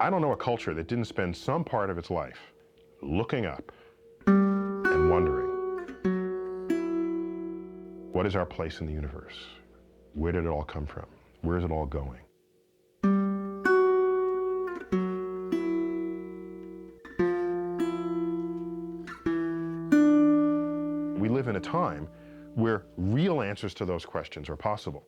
I don't know a culture that didn't spend some part of its life looking up and wondering, what is our place in the universe? Where did it all come from? Where is it all going? We live in a time where real answers to those questions are possible.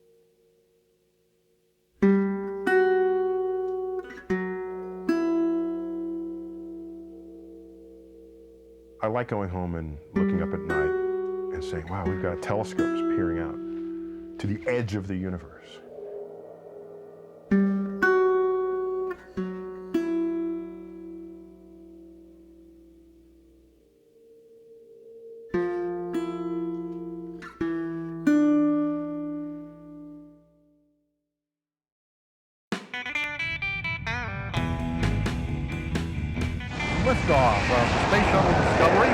I like going home and looking up at night and saying, wow, we've got telescopes peering out to the edge of the universe. Liftoff of the Space Shuttle Discovery.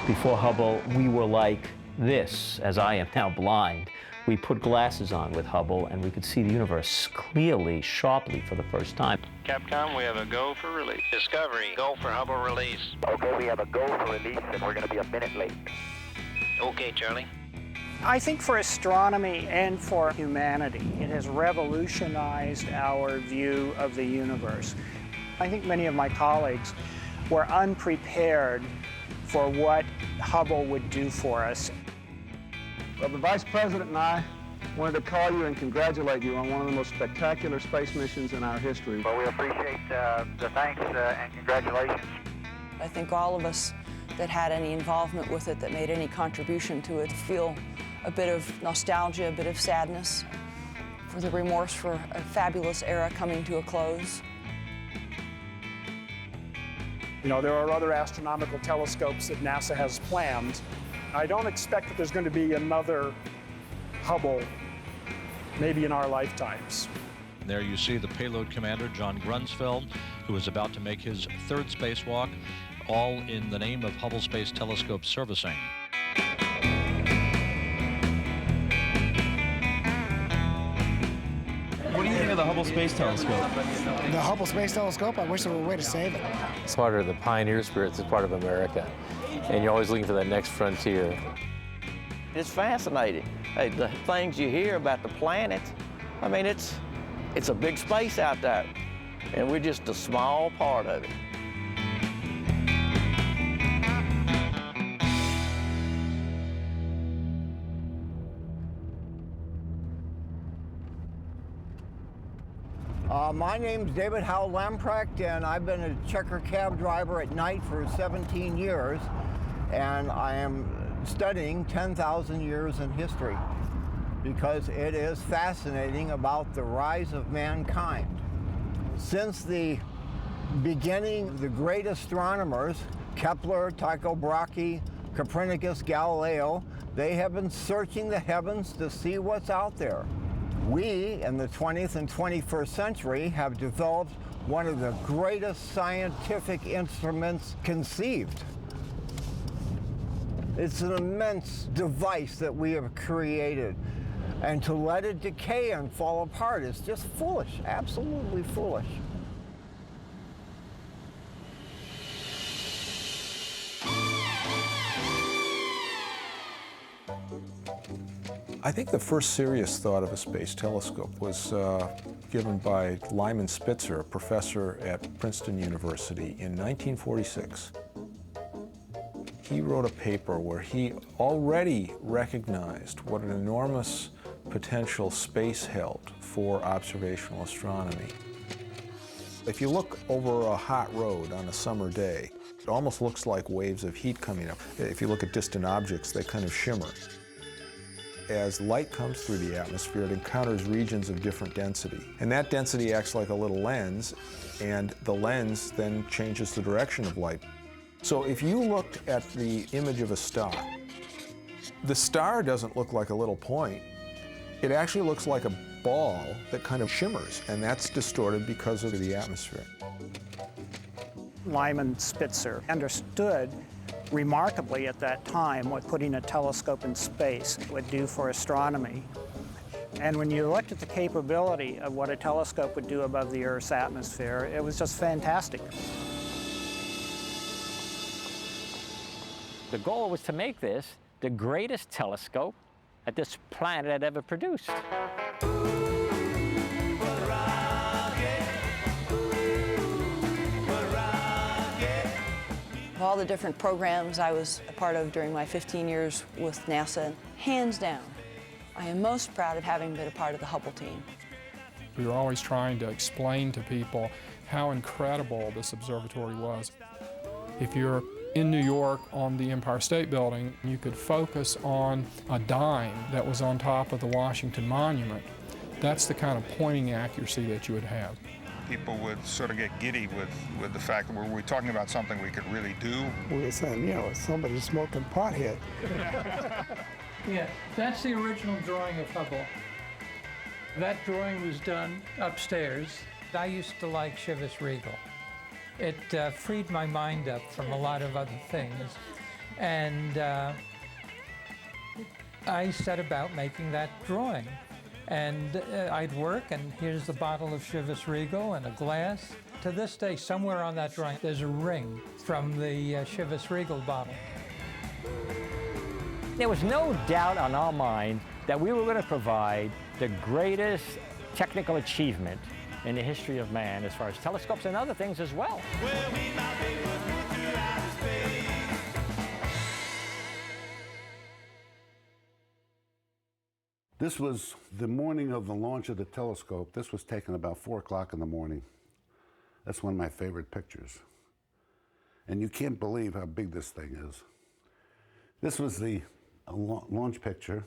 Before Hubble, we were like this, as I am now blind. We put glasses on with Hubble, and we could see the universe clearly, sharply for the first time. Capcom, we have a go for release. Discovery, go for Hubble release. Okay, we have a go for release, and we're going to be a minute late. Okay, Charlie. I think for astronomy and for humanity, it has revolutionized our view of the universe. I think many of my colleagues were unprepared for what Hubble would do for us. Well, the Vice President and I wanted to call you and congratulate you on one of the most spectacular space missions in our history. Well, we appreciate the thanks and congratulations. I think all of us that had any involvement with it, that made any contribution to it, feel a bit of nostalgia, a bit of sadness, for the remorse for a fabulous era coming to a close. You know, there are other astronomical telescopes that NASA has planned. I don't expect that there's going to be another Hubble, maybe in our lifetimes. There you see the payload commander, John Grunsfeld, who is about to make his third spacewalk, all in the name of Hubble Space Telescope servicing. What do you think of the Hubble Space Telescope? The Hubble Space Telescope, I wish there were a way to save it. It's part of the pioneer spirits, it's part of America. And you're always looking for that next frontier. It's fascinating. Hey, the things you hear about the planet, I mean, it's a big space out there, and we're just a small part of it. My name's David Howell Lamprecht, and I've been a checker cab driver at night for 17 years, and I am studying 10,000 years in history because it is fascinating about the rise of mankind. Since the beginning, the great astronomers, Kepler, Tycho Brahe, Copernicus, Galileo, they have been searching the heavens to see what's out there. We, in the 20th and 21st century, have developed one of the greatest scientific instruments conceived. It's an immense device that we have created. And to let it decay and fall apart is just foolish, absolutely foolish. I think the first serious thought of a space telescope was given by Lyman Spitzer, a professor at Princeton University, in 1946. He wrote a paper where he already recognized what an enormous potential space held for observational astronomy. If you look over a hot road on a summer day, it almost looks like waves of heat coming up. If you look at distant objects, they kind of shimmer. As light comes through the atmosphere, it encounters regions of different density. And that density acts like a little lens, and the lens then changes the direction of light. So if you looked at the image of a star, the star doesn't look like a little point. It actually looks like a ball that kind of shimmers, and that's distorted because of the atmosphere. Lyman Spitzer understood remarkably at that time what putting a telescope in space would do for astronomy. And when you looked at the capability of what a telescope would do above the Earth's atmosphere, it was just fantastic. The goal was to make this the greatest telescope that this planet had ever produced. Of all the different programs I was a part of during my 15 years with NASA, hands down, I am most proud of having been a part of the Hubble team. We were always trying to explain to people how incredible this observatory was. If you're in New York on the Empire State Building, you could focus on a dime that was on top of the Washington Monument. That's the kind of pointing accuracy that you would have. People would sort of get giddy with the fact that we're talking about something we could really do. We were saying, you know, somebody smoking pot here. Yeah, that's the original drawing of Hubble. That drawing was done upstairs. I used to like Chivas Regal. It freed my mind up from a lot of other things. And I set about making that drawing. And I'd work, and here's the bottle of Chivas Regal and a glass. To this day, somewhere on that drawing, there's a ring from the Chivas Regal bottle. There was no doubt on our mind that we were going to provide the greatest technical achievement in the history of man as far as telescopes and other things as well. This was the morning of the launch of the telescope. This was taken about 4 o'clock in the morning. That's one of my favorite pictures. And you can't believe how big this thing is. This was the launch picture,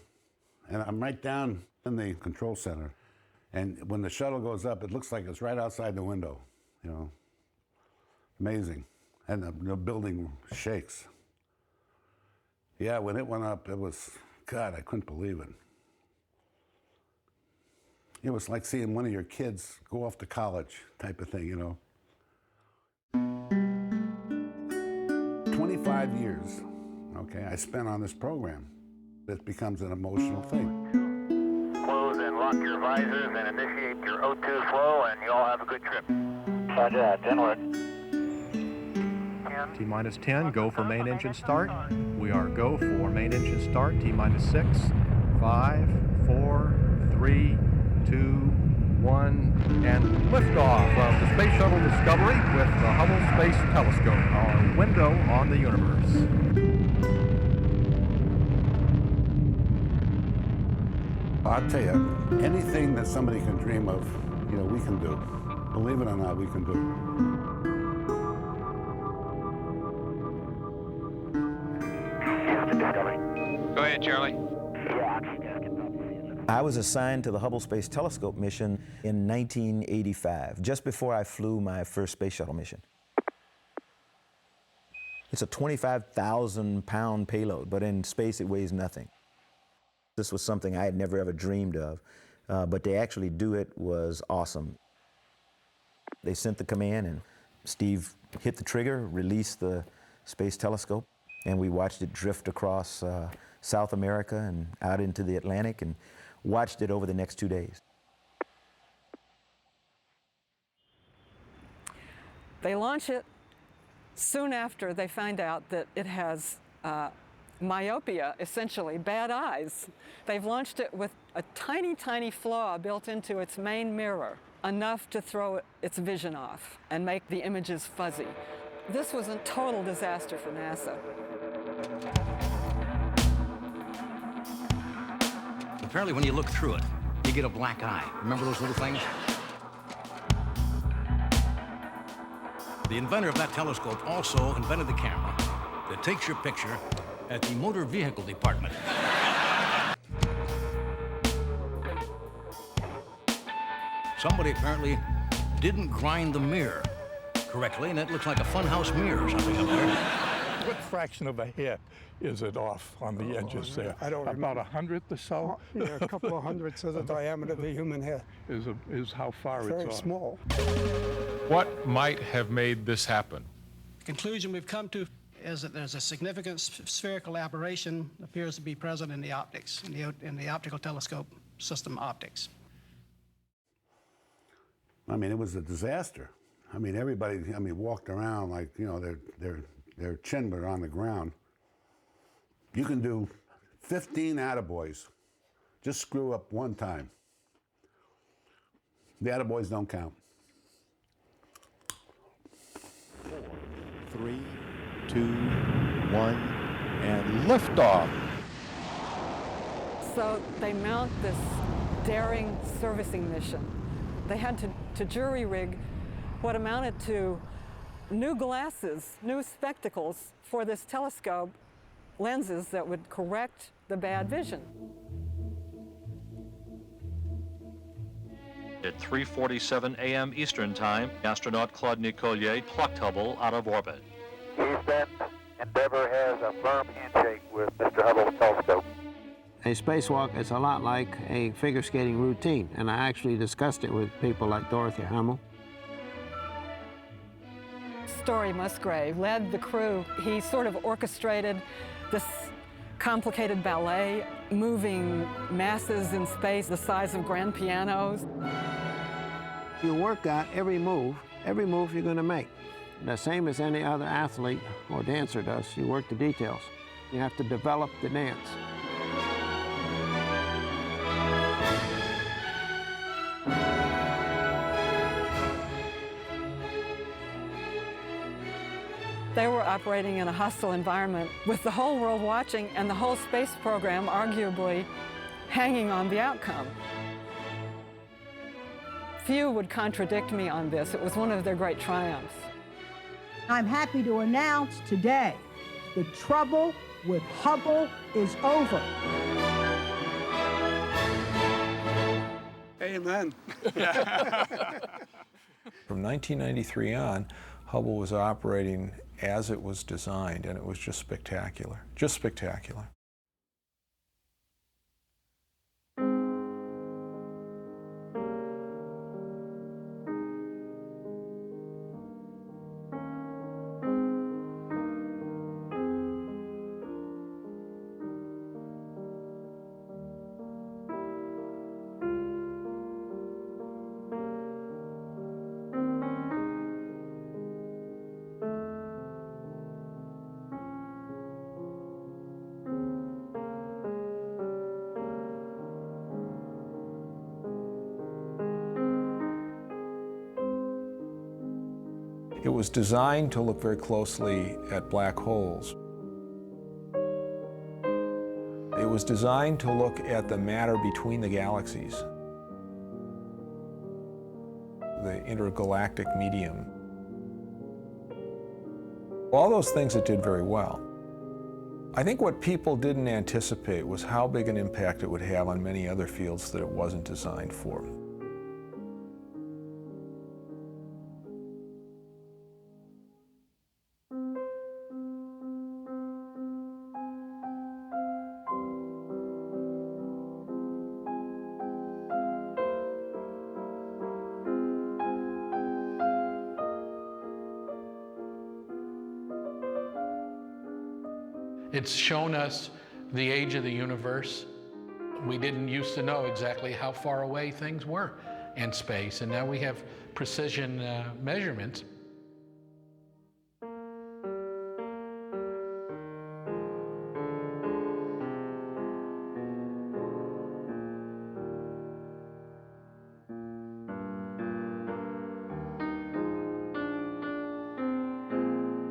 and I'm right down in the control center. And when the shuttle goes up, it looks like it's right outside the window, you know. Amazing. And the building shakes. Yeah, when it went up, it was, God, I couldn't believe it. It was like seeing one of your kids go off to college type of thing, you know. 25 years, okay, I spent on this program. It becomes an emotional thing. Close and lock your visors and initiate your O2 flow, and you all have a good trip. Roger that, 10 work. T-minus 10, go for main engine start. We are go for main engine start, T-minus 6, 5, 4, 3, 2, 1, and liftoff of the Space Shuttle Discovery with the Hubble Space Telescope, our window on the universe. I'll tell you, anything that somebody can dream of, you know, we can do. Believe it or not, we can do. Go ahead, Charlie. I was assigned to the Hubble Space Telescope mission in 1985, just before I flew my first space shuttle mission. It's a 25,000-pound payload, but in space it weighs nothing. This was something I had never ever dreamed of, but to actually do it was awesome. They sent the command, and Steve hit the trigger, released the space telescope, and we watched it drift across South America and out into the Atlantic, and watched it over the next 2 days. They launch it soon after they find out that it has myopia, essentially, bad eyes. They've launched it with a tiny, tiny flaw built into its main mirror, enough to throw its vision off and make the images fuzzy. This was a total disaster for NASA. Apparently, when you look through it, you get a black eye. Remember those little things? The inventor of that telescope also invented the camera that takes your picture at the motor vehicle department. Somebody apparently didn't grind the mirror correctly, and it looks like a funhouse mirror or something up there. What fraction of a hair is it off on the edges there? I don't remember. About 100th or so? Yeah, a couple of hundredths of the diameter of the human hair. Is how far it's Very off. small. What might have made this happen? The conclusion we've come to is that there's a significant spherical aberration appears to be present in the optics, in the optical telescope. system optics. I mean, it was a disaster. I mean, everybody, walked around like, their chin were on the ground. You can do 15 attaboys. Just screw up one time. The attaboys don't count. 4, 3, 2, 1, and liftoff. So they mount this daring servicing mission. They had to jury-rig what amounted to new glasses, new spectacles for this telescope, lenses that would correct the bad vision. At 3:47 a.m. Eastern Time, astronaut Claude Nicollier plucked Hubble out of orbit. Houston, Endeavour has a firm handshake with Mr. Hubble Telescope. A spacewalk is a lot like a figure skating routine, and I actually discussed it with people like Dorothy Hummel. Story Musgrave led the crew. He sort of orchestrated this complicated ballet, moving masses in space the size of grand pianos. You work out every move you're going to make. The same as any other athlete or dancer does. You work the details. You have to develop the dance. They were operating in a hostile environment with the whole world watching and the whole space program arguably hanging on the outcome. Few would contradict me on this. It was one of their great triumphs. I'm happy to announce today the trouble with Hubble is over. Amen. From 1993 on, Hubble was operating as it was designed, and it was just spectacular, just spectacular. It was designed to look very closely at black holes. It was designed to look at the matter between the galaxies, the intergalactic medium. All those things it did very well. I think what people didn't anticipate was how big an impact it would have on many other fields that it wasn't designed for. It's shown us the age of the universe. We didn't used to know exactly how far away things were in space, and now we have precision measurements.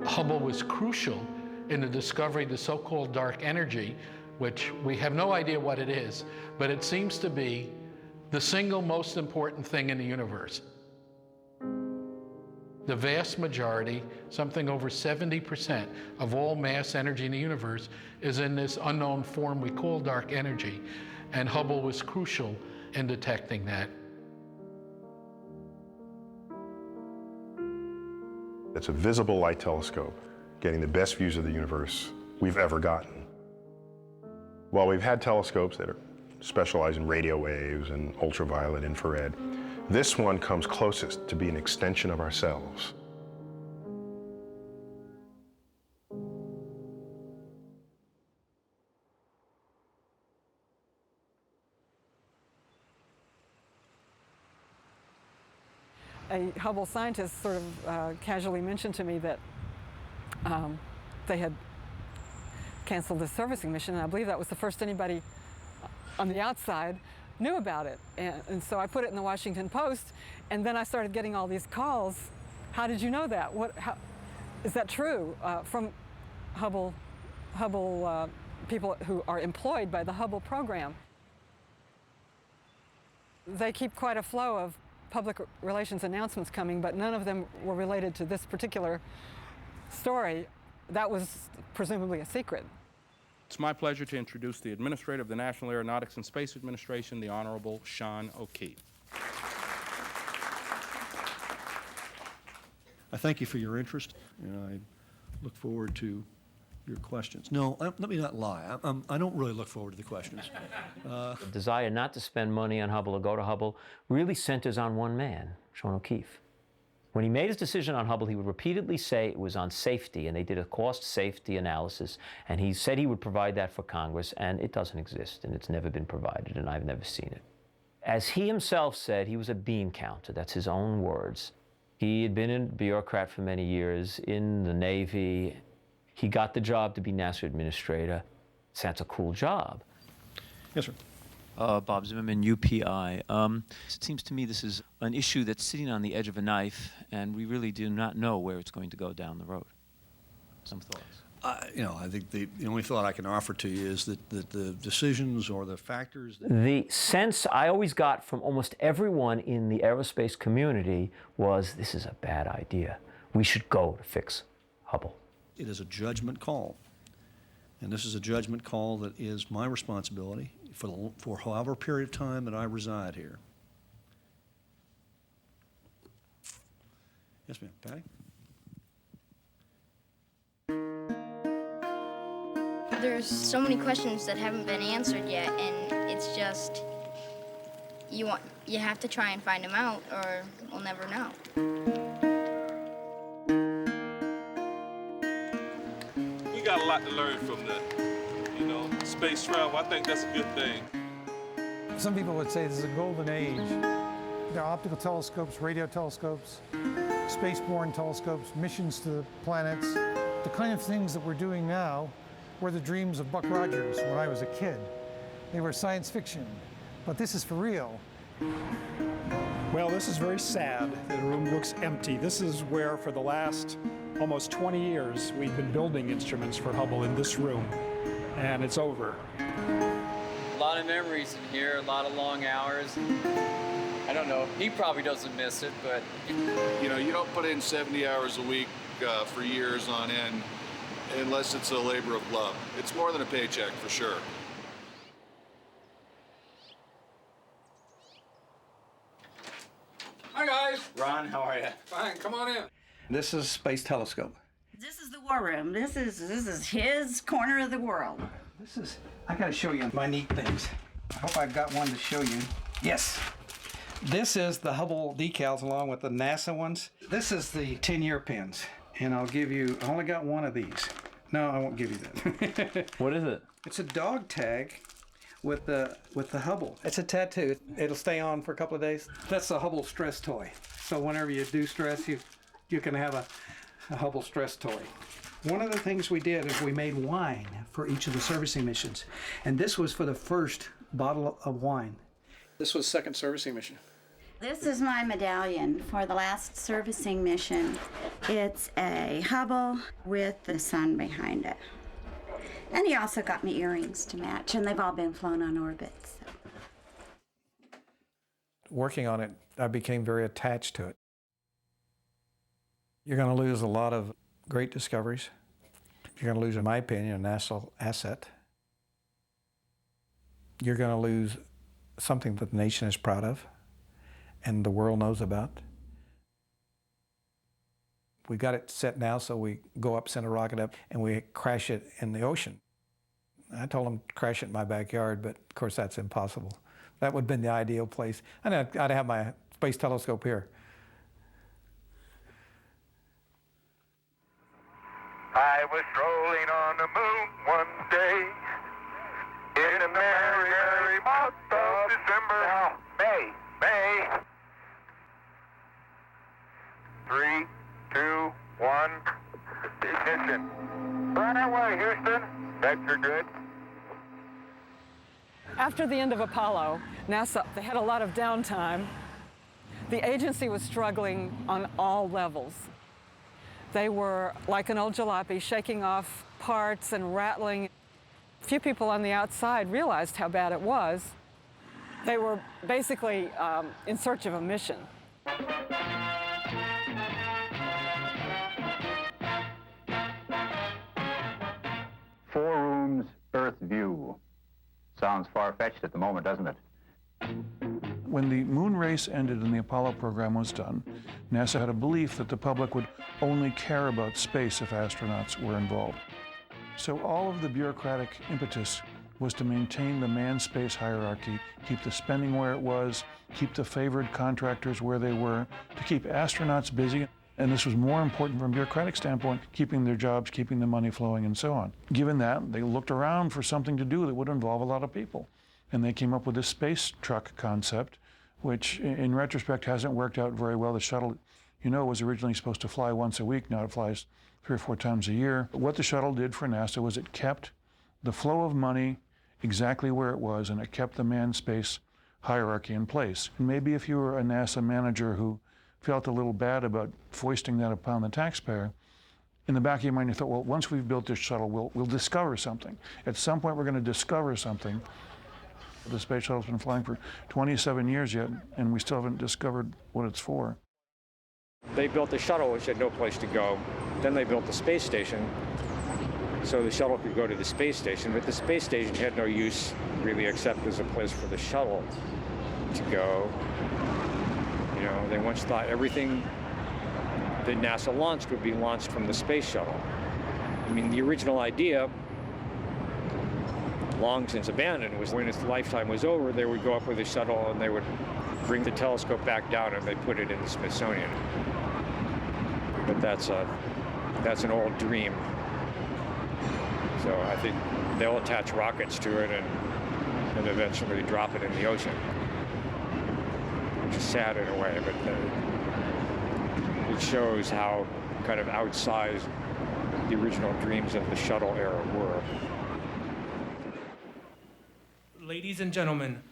Hubble was crucial in the discovery of the so-called dark energy, which we have no idea what it is, but it seems to be the single most important thing in the universe. The vast majority, something over 70% of all mass energy in the universe is in this unknown form we call dark energy, and Hubble was crucial in detecting that. It's a visible light telescope, getting the best views of the universe we've ever gotten. While we've had telescopes that are specialized in radio waves and ultraviolet infrared, this one comes closest to be an extension of ourselves. a Hubble scientist sort of casually mentioned to me that they had canceled the servicing mission, and I believe that was the first anybody on the outside knew about it. And so I put it in the Washington Post, and then I started getting all these calls. How did you know that? Is that true? From Hubble people who are employed by the Hubble program. They keep quite a flow of public relations announcements coming, but none of them were related to this particular story. That was presumably a secret. It's my pleasure to introduce the Administrator of the National Aeronautics and Space Administration, the Honorable Sean O'Keefe. I thank you for your interest, and I look forward to your questions. No, let me not lie. I don't really look forward to the questions. The desire not to spend money on Hubble or go to Hubble really centers on one man, Sean O'Keefe. When he made his decision on Hubble, he would repeatedly say it was on safety, and they did a cost-safety analysis, and he said he would provide that for Congress, and it doesn't exist, and it's never been provided, and I've never seen it. As he himself said, he was a bean counter. That's his own words. He had been a bureaucrat for many years in the Navy. He got the job to be NASA administrator. That's a cool job. Yes, sir. Bob Zimmerman, UPI. It seems to me this is an issue that's sitting on the edge of a knife, and we really do not know where it's going to go down the road. Some thoughts? I think the only thought I can offer to you is that the decisions or the factors... The sense I always got from almost everyone in the aerospace community was, this is a bad idea. We should go to fix Hubble. It is a judgment call. And this is a judgment call that is my responsibility for however period of time that I reside here. Yes, ma'am. Patty? There's so many questions that haven't been answered yet, and it's just, you have to try and find them out, or we'll never know. We got a lot to learn from the, space travel. I think that's a good thing. Some people would say this is a golden age. There are optical telescopes, radio telescopes, spaceborne telescopes, missions to the planets. The kind of things that we're doing now were the dreams of Buck Rogers when I was a kid. They were science fiction, but this is for real. Well, this is very sad. The room looks empty. This is where, for the last almost 20 years, we've been building instruments for Hubble in this room, and it's over. A lot of memories in here, a lot of long hours. I don't know, he probably doesn't miss it, but... You don't put in 70 hours a week for years on end unless it's a labor of love. It's more than a paycheck, for sure. Hi, guys. Ron, how are you? Fine, come on in. This is Space Telescope. This is the war room. This is his corner of the world. I gotta show you my neat things. I hope I've got one to show you. Yes. This is the Hubble decals along with the NASA ones. This is the 10-year pins. And I only got one of these. No, I won't give you that. What is it? It's a dog tag with the Hubble. It's a tattoo. It'll stay on for a couple of days. That's a Hubble stress toy. So whenever you do stress, you can have a Hubble stress toy. One of the things we did is we made wine for each of the servicing missions. And this was for the first bottle of wine. This was second servicing mission. This is my medallion for the last servicing mission. It's a Hubble with the sun behind it. And he also got me earrings to match, and they've all been flown on orbit. So. Working on it, I became very attached to it. You're going to lose a lot of great discoveries. You're going to lose, in my opinion, a national asset. You're going to lose something that the nation is proud of and the world knows about. We got it set now so we go up, send a rocket up, and we crash it in the ocean. I told them to crash it in my backyard, but of course that's impossible. That would have been the ideal place. And I'd have my space telescope here. I was strolling on the moon one day in a merry, merry month of December. Now, May. 3, 2, 1. Ignition. Right away, Houston. Vector good. After the end of Apollo, NASA, they had a lot of downtime. The agency was struggling on all levels. They were like an old jalopy, shaking off parts and rattling. Few people on the outside realized how bad it was. They were basically in search of a mission. 4 rooms, Earth view. Sounds far-fetched at the moment, doesn't it? When the moon race ended and the Apollo program was done, NASA had a belief that the public would only care about space if astronauts were involved. So all of the bureaucratic impetus was to maintain the manned-space hierarchy, keep the spending where it was, keep the favored contractors where they were, to keep astronauts busy. And this was more important from a bureaucratic standpoint, keeping their jobs, keeping the money flowing, and so on. Given that, they looked around for something to do that would involve a lot of people. And they came up with this space truck concept, which in retrospect hasn't worked out very well. The shuttle, you know, was originally supposed to fly once a week. Now it flies 3 or 4 times a year. But what the shuttle did for NASA was it kept the flow of money exactly where it was, and it kept the manned space hierarchy in place. And maybe if you were a NASA manager who felt a little bad about foisting that upon the taxpayer, in the back of your mind you thought, well, once we've built this shuttle, we'll discover something. At some point we're going to discover something. The space shuttle's been flying for 27 years yet, and we still haven't discovered what it's for. They built the shuttle, which had no place to go. Then they built the space station, so the shuttle could go to the space station, but the space station had no use really except as a place for the shuttle to go. You know, they once thought everything that NASA launched would be launched from the space shuttle. I mean, the original idea, long since abandoned, was when its lifetime was over, they would go up with the shuttle and they would bring the telescope back down and they put it in the Smithsonian. But that's an old dream. So I think they'll attach rockets to it and eventually drop it in the ocean. Which is sad in a way, but it shows how kind of outsized the original dreams of the shuttle era were. Ladies and gentlemen,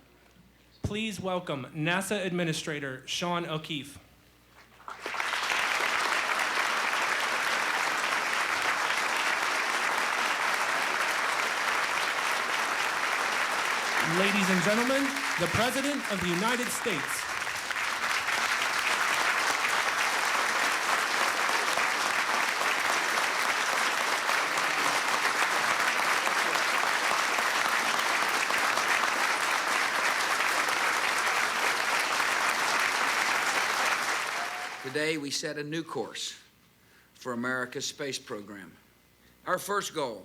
please welcome NASA Administrator Sean O'Keefe. Ladies and gentlemen, the President of the United States. Today, we set a new course for America's space program. Our first goal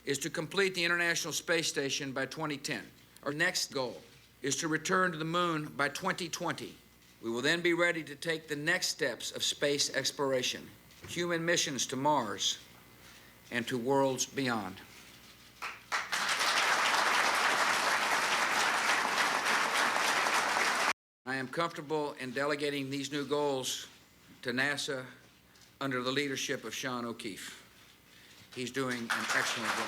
is to complete the International Space Station by 2010. Our next goal is to return to the moon by 2020. We will then be ready to take the next steps of space exploration, human missions to Mars, and to worlds beyond. I am comfortable in delegating these new goals to NASA under the leadership of Sean O'Keefe. He's doing an excellent job.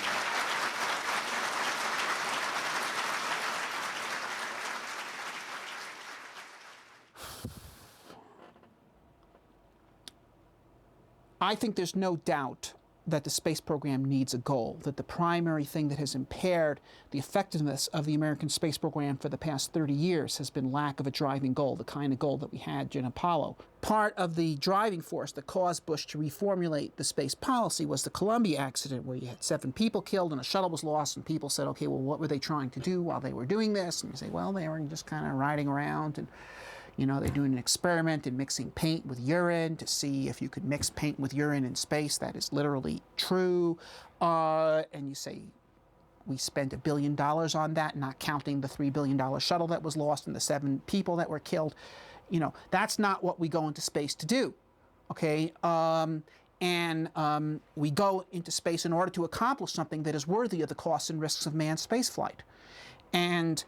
I think there's no doubt that the space program needs a goal, that the primary thing that has impaired the effectiveness of the American space program for the past 30 years has been lack of a driving goal, the kind of goal that we had in Apollo. Part of the driving force that caused Bush to reformulate the space policy was the Columbia accident, where you had 7 people killed and a shuttle was lost, and people said, okay, well, what were they trying to do while they were doing this? And you say, well, they were just kind of riding around, and you know, they're doing an experiment in mixing paint with urine to see if you could mix paint with urine in space. That is literally true. And you say, we spent $1 billion on that, not counting the $3 billion shuttle that was lost and the 7 people that were killed. You know, that's not what we go into space to do, okay? We go into space in order to accomplish something that is worthy of the costs and risks of manned spaceflight. And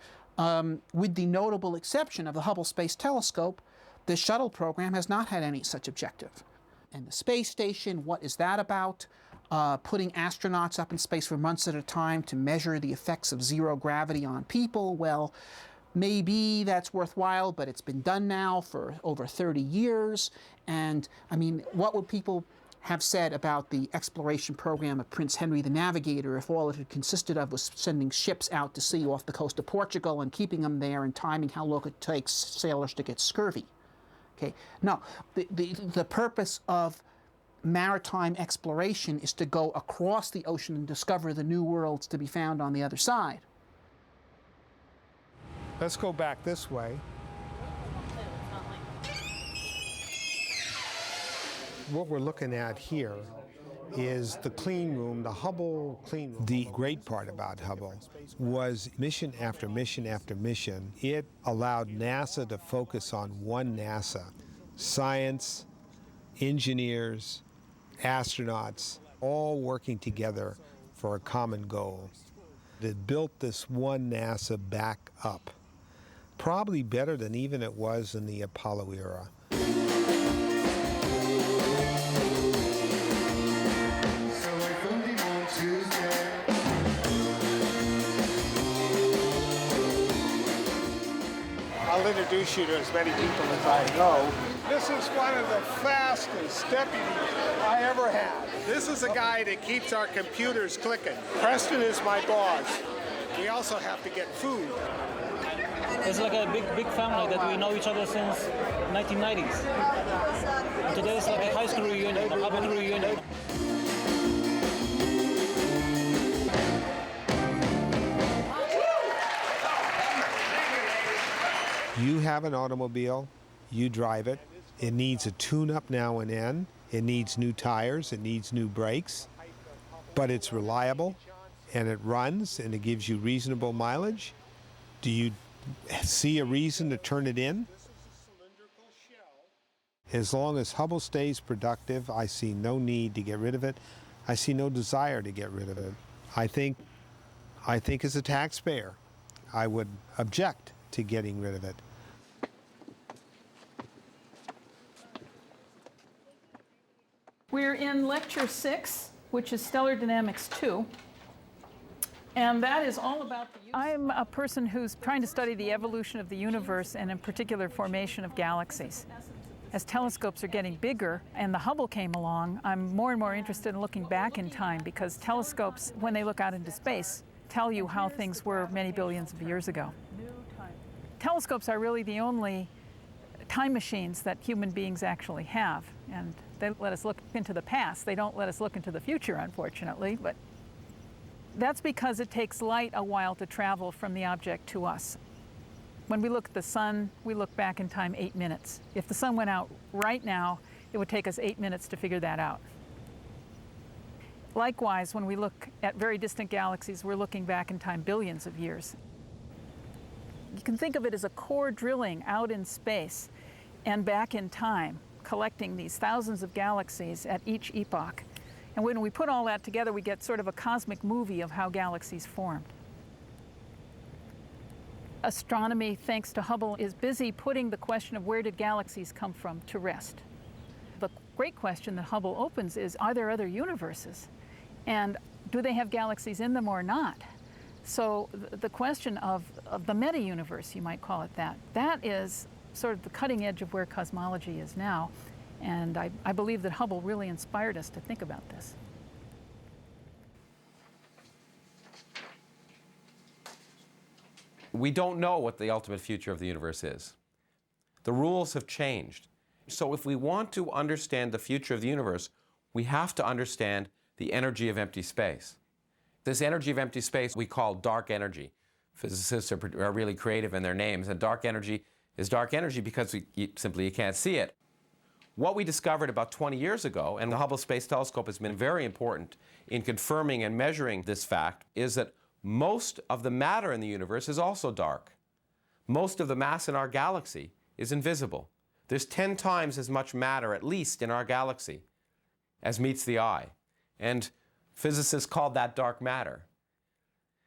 with the notable exception of the Hubble Space Telescope, The shuttle program has not had any such objective. And the space station, what is that about? Putting astronauts up in space for months at a time to measure the effects of zero gravity on people, well, maybe that's worthwhile, but it's been done now for over 30 years. And I mean, what would people have said about the exploration program of Prince Henry the Navigator if all it had consisted of was sending ships out to sea off the coast of Portugal and keeping them there and timing how long it takes sailors to get scurvy? Okay, no, the purpose of maritime exploration is to go across the ocean and discover the new worlds to be found on the other side. Let's go back this way. What we're looking at here is the clean room, the Hubble clean room. The great part about Hubble was mission after mission after mission. It allowed NASA to focus on one NASA. Science, engineers, astronauts, all working together for a common goal. It built this one NASA back up, probably better than even it was in the Apollo era. I'll introduce you to as many people as I know. This is one of the fastest deputies I ever had. This is a guy that keeps our computers clicking. Preston is my boss. We also have to get food. It's like a big family that we know each other since 1990s. And today it's like a high school reunion, a Hubble reunion. You have an automobile, you drive it. It needs a tune-up now and then. It needs new tires, it needs new brakes, but it's reliable and it runs and it gives you reasonable mileage. Do you see a reason to turn it in? As long as Hubble stays productive, I see no need to get rid of it. I see no desire to get rid of it. I think as a taxpayer, I would object to getting rid of it. We're in Lecture 6, which is Stellar Dynamics 2. And that is all about the use. I'm a person who's trying to study the evolution of the universe and in particular formation of galaxies. As telescopes are getting bigger and the Hubble came along, I'm more and more interested in looking back in time because telescopes, when they look out into space, tell you how things were many billions of years ago. Telescopes are really the only time machines that human beings actually have, and they let us look into the past. They don't let us look into the future, unfortunately, but that's because it takes light a while to travel from the object to us. When we look at the sun, we look back in time 8 minutes. If the sun went out right now, it would take us 8 minutes to figure that out. Likewise, when we look at very distant galaxies, we're looking back in time billions of years. You can think of it as a core drilling out in space and back in time, collecting these thousands of galaxies at each epoch. And when we put all that together, we get sort of a cosmic movie of how galaxies formed. Astronomy, thanks to Hubble, is busy putting the question of where did galaxies come from to rest. The great question that Hubble opens is, are there other universes? And do they have galaxies in them or not? So the question of the meta-universe, you might call it that is sort of the cutting edge of where cosmology is now. And I believe that Hubble really inspired us to think about this. We don't know what the ultimate future of the universe is. The rules have changed. So if we want to understand the future of the universe, we have to understand the energy of empty space. This energy of empty space we call dark energy. Physicists are really creative in their names, and dark energy is dark energy because you can't see it. What we discovered about 20 years ago, and the Hubble Space Telescope has been very important in confirming and measuring this fact, is that most of the matter in the universe is also dark. Most of the mass in our galaxy is invisible. There's 10 times as much matter, at least, in our galaxy as meets the eye. And physicists called that dark matter.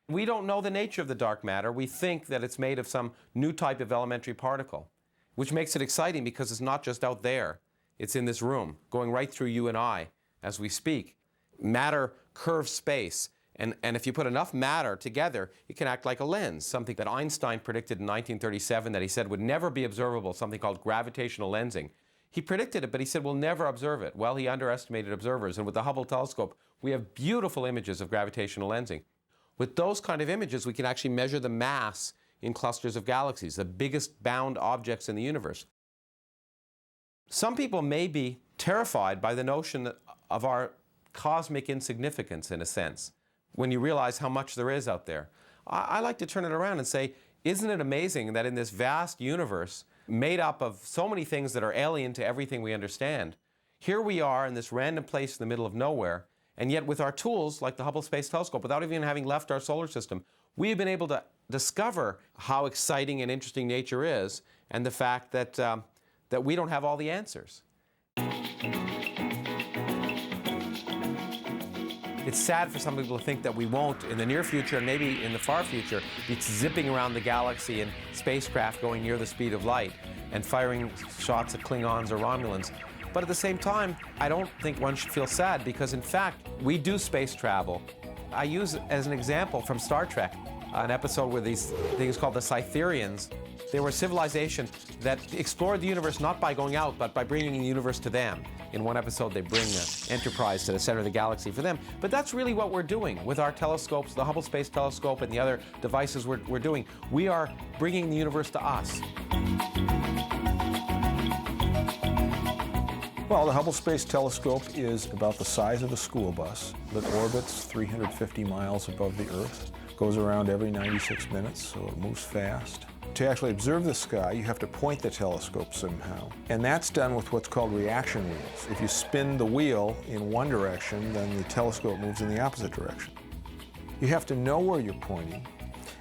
We don't know the nature of the dark matter. We think that it's made of some new type of elementary particle. which makes it exciting because it's not just out there. It's in this room, going right through you and I as we speak. Matter curves space, and if you put enough matter together, it can act like a lens, something that Einstein predicted in 1937 that he said would never be observable, something called gravitational lensing. He predicted it, but he said we'll never observe it. Well, he underestimated observers, and with the Hubble telescope, we have beautiful images of gravitational lensing. With those kind of images, we can actually measure the mass in clusters of galaxies, the biggest bound objects in the universe. Some people may be terrified by the notion of our cosmic insignificance, in a sense, when you realize how much there is out there. I like to turn it around and say, isn't it amazing that in this vast universe, made up of so many things that are alien to everything we understand, here we are in this random place in the middle of nowhere, and yet with our tools, like the Hubble Space Telescope, without even having left our solar system, we've been able to discover how exciting and interesting nature is, and the fact that, that we don't have all the answers. It's sad for some people to think that we won't, in the near future, and maybe in the far future, be zipping around the galaxy in spacecraft going near the speed of light and firing shots at Klingons or Romulans. But at the same time, I don't think one should feel sad, because in fact, we do space travel. I use as an example from Star Trek, an episode where these things called the Cytherians. They were a civilization that explored the universe not by going out, but by bringing the universe to them. In one episode, they bring the Enterprise to the center of the galaxy for them. But that's really what we're doing with our telescopes, the Hubble Space Telescope and the other devices we're doing. We are bringing the universe to us. Well, the Hubble Space Telescope is about the size of a school bus that orbits 350 miles above the Earth, goes around every 96 minutes, so it moves fast. To actually observe the sky, you have to point the telescope somehow. And that's done with what's called reaction wheels. If you spin the wheel in one direction, then the telescope moves in the opposite direction. You have to know where you're pointing.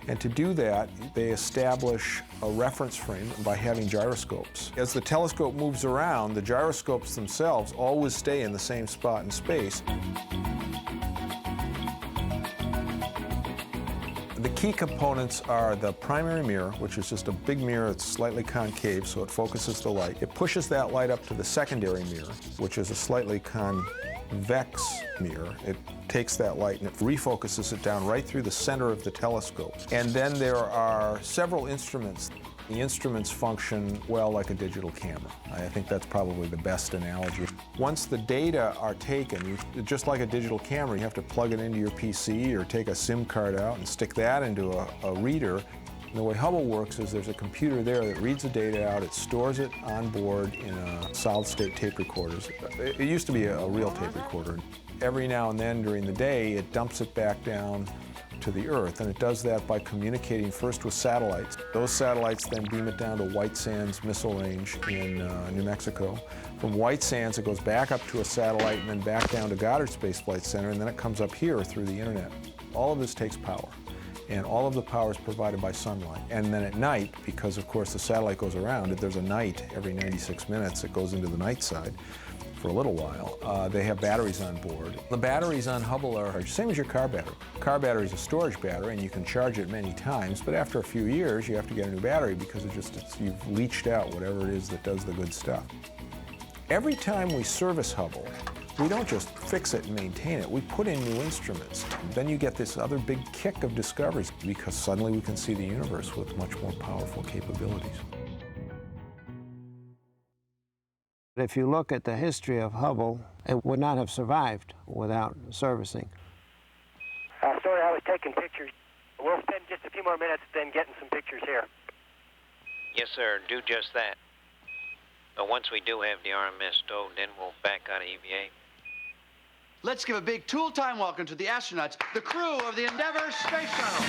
And to do that, they establish a reference frame by having gyroscopes. As the telescope moves around, the gyroscopes themselves always stay in the same spot in space. The key components are the primary mirror, which is just a big mirror that's slightly concave, so it focuses the light. It pushes that light up to the secondary mirror, which is a slightly convex mirror. It takes that light and it refocuses it down right through the center of the telescope. And then there are several instruments. The instruments function well like a digital camera. I think that's probably the best analogy. Once the data are taken, just like a digital camera, you have to plug it into your PC or take a SIM card out and stick that into a reader. And the way Hubble works is there's a computer there that reads the data out, it stores it on board in a solid-state tape recorder. It used to be a real tape recorder. Every now and then during the day, it dumps it back down to the Earth, and it does that by communicating first with satellites. Those satellites then beam it down to White Sands Missile Range in New Mexico. From White Sands, it goes back up to a satellite and then back down to Goddard Space Flight Center, and then it comes up here through the internet. All of this takes power, and all of the power is provided by sunlight. And then at night, because of course the satellite goes around, there's a night every 96 minutes, it goes into the night side for a little while. They have batteries on board. The batteries on Hubble are the same as your car battery. Car battery is a storage battery and you can charge it many times, but after a few years you have to get a new battery because you've leached out whatever it is that does the good stuff. Every time we service Hubble, we don't just fix it and maintain it, we put in new instruments. Then you get this other big kick of discoveries because suddenly we can see the universe with much more powerful capabilities. If you look at the history of Hubble, it would not have survived without servicing. Sorry, I was taking pictures. We'll spend just a few more minutes then getting some pictures here. Yes, sir. Do just that. But once we do have the RMS stowed, then we'll back out of EVA. Let's give a big tool time welcome to the astronauts, the crew of the Endeavour Space Shuttle.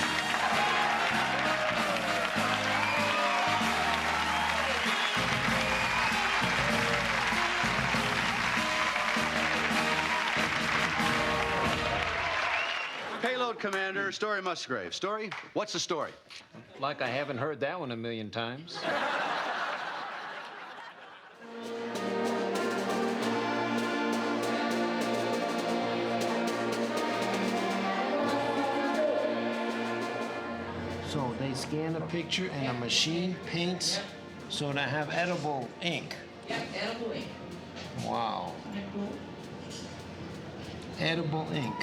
Payload Commander, Story Musgrave. Story, what's the story? Like I haven't heard that one a million times. So they scan a picture and a machine paints So they have edible ink. Yeah, edible ink. Wow. Edible ink.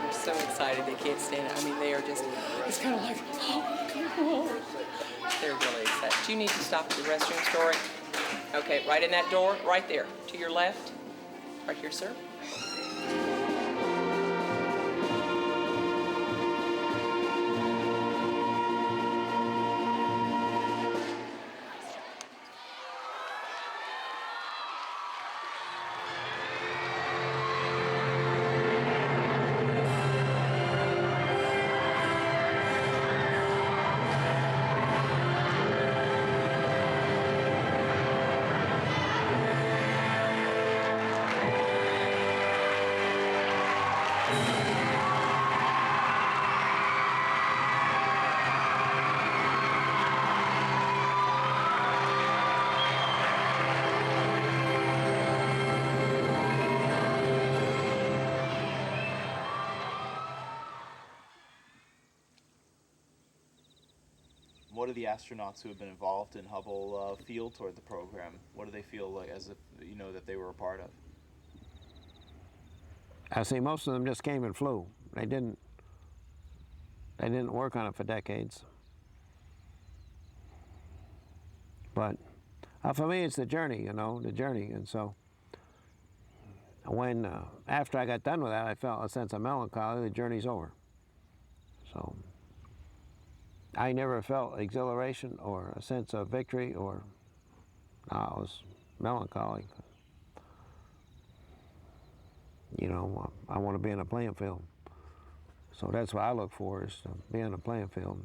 They're so excited they can't stand it. I mean, they are just, it's kind of like, oh. They're really excited. Do you need to stop at the restroom, Story? Okay, right in that door, right there, to your left. Right here, sir. What do the astronauts who have been involved in Hubble feel toward the program? What do they feel like as if, you know, that they were a part of? I see most of them just came and flew. They didn't work on it for decades. But for me, it's the journey, you know, the journey. And so when, after I got done with that, I felt a sense of melancholy. The journey's over. So I never felt exhilaration or a sense of victory or, I was melancholy. You know, I want to be in a playing field. So that's what I look for, is to be in a playing field.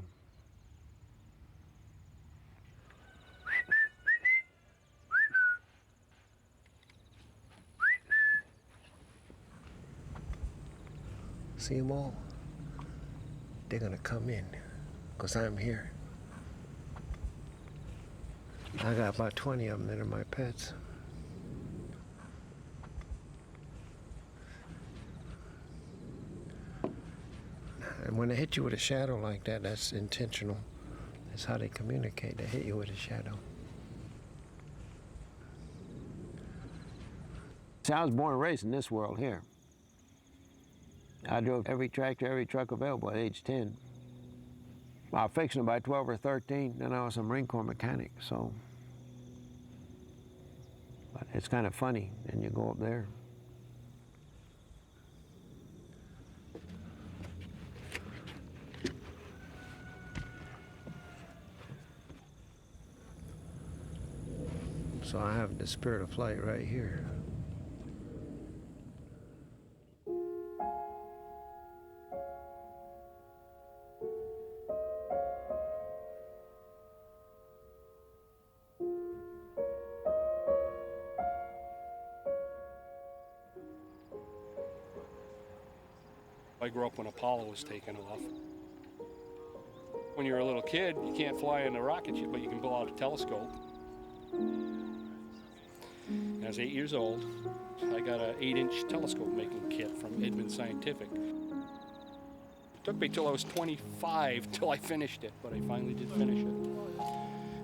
See them all? They're gonna come in, because I'm here. I got about 20 of them that are my pets. And when they hit you with a shadow like that, that's intentional. That's how they communicate. They hit you with a shadow. See, I was born and raised in this world here. I drove every tractor, every truck available at age 10. I was fixing them by 12 or 13, then I was a Marine Corps mechanic, so. But it's kind of funny, and you go up there. So I have the spirit of flight right here. I grew up when Apollo was taking off. When you're a little kid, you can't fly in a rocket ship, but you can blow out a telescope. When I was 8 years old, I got an 8-inch telescope making kit from Edmund Scientific. It took me till I was 25 till I finished it, but I finally did finish it.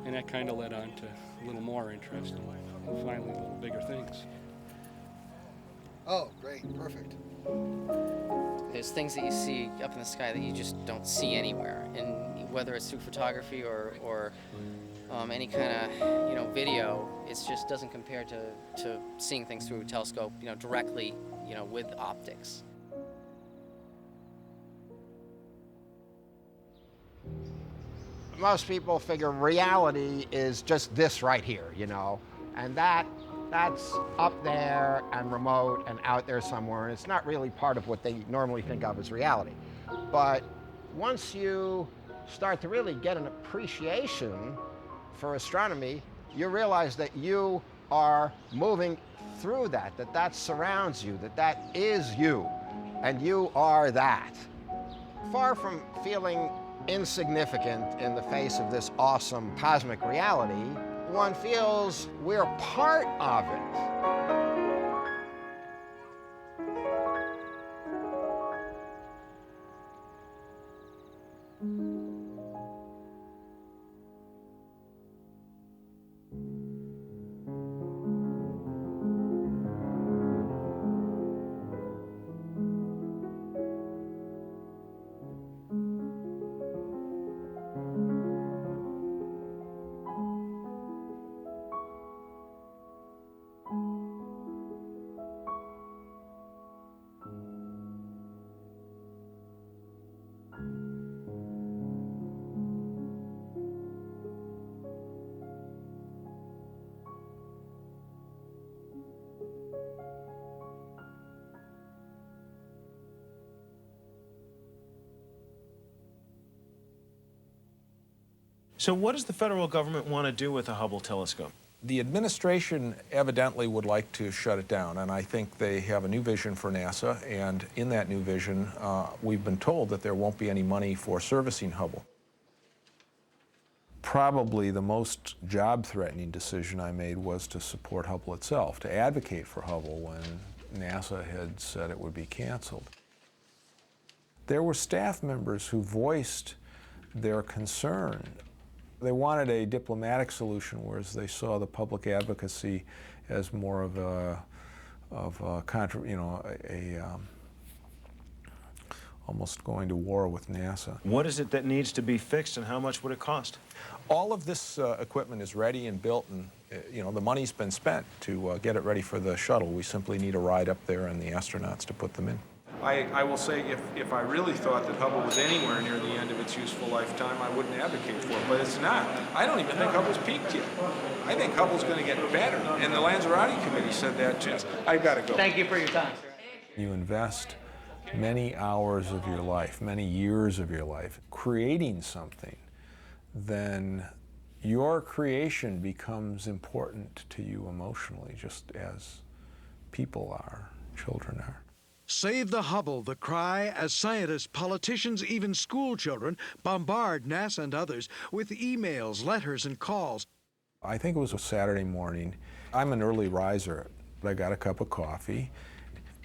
And that kind of led on to a little more interest and finally a little bigger things. Oh, great, perfect. There's things that you see up in the sky that you just don't see anywhere, and whether it's through photography or any kind of video, it just doesn't compare to seeing things through a telescope, directly, with optics. Most people figure reality is just this right here, and that's up there and remote and out there somewhere, and it's not really part of what they normally think of as reality. But once you start to really get an appreciation for astronomy, you realize that you are moving through that surrounds you, that is you, and you are that. Far from feeling insignificant in the face of this awesome cosmic reality, one feels we're part of it. So what does the federal government want to do with the Hubble telescope? The administration evidently would like to shut it down, and I think they have a new vision for NASA, and in that new vision, we've been told that there won't be any money for servicing Hubble. Probably the most job-threatening decision I made was to support Hubble itself, to advocate for Hubble when NASA had said it would be canceled. There were staff members who voiced their concern. They wanted a diplomatic solution, whereas they saw the public advocacy as more of a almost going to war with NASA. What is it that needs to be fixed, and how much would it cost? All of this equipment is ready and built, and the money's been spent to get it ready for the shuttle. We simply need a ride up there and the astronauts to put them in. I will say, if I really thought that Hubble was anywhere near the end of its useful lifetime, I wouldn't advocate for it, but it's not. I don't even think Hubble's peaked yet. I think Hubble's going to get better, and the Lanzarote Committee said that too. I've got to go. Thank you for your time, sir. You invest many hours of your life, many years of your life, creating something, then your creation becomes important to you emotionally, just as people are, children are. Save the Hubble, the cry as scientists, politicians, even school children bombard NASA and others with emails, letters, and calls. I think it was a Saturday morning. I'm an early riser. I got a cup of coffee,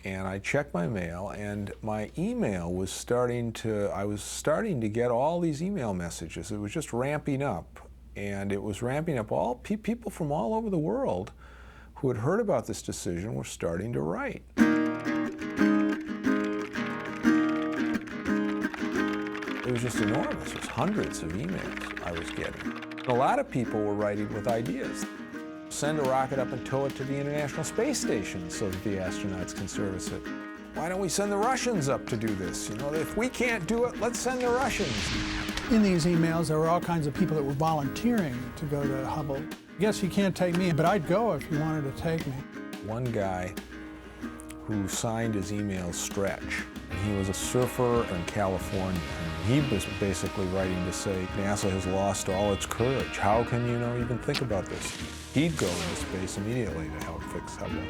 and I checked my mail, and my email was I was starting to get all these email messages. It was just ramping up, and it was ramping up. All people from all over the world who had heard about this decision were starting to write. It was just enormous. It was hundreds of emails I was getting. A lot of people were writing with ideas. Send a rocket up and tow it to the International Space Station so that the astronauts can service it. Why don't we send the Russians up to do this? If we can't do it, let's send the Russians. In these emails, there were all kinds of people that were volunteering to go to Hubble. I guess you can't take me, but I'd go if you wanted to take me. One guy who signed his email Stretch, he was a surfer in California. He was basically writing to say, NASA has lost all its courage. How can you even think about this? He'd go into space immediately to help fix Hubble.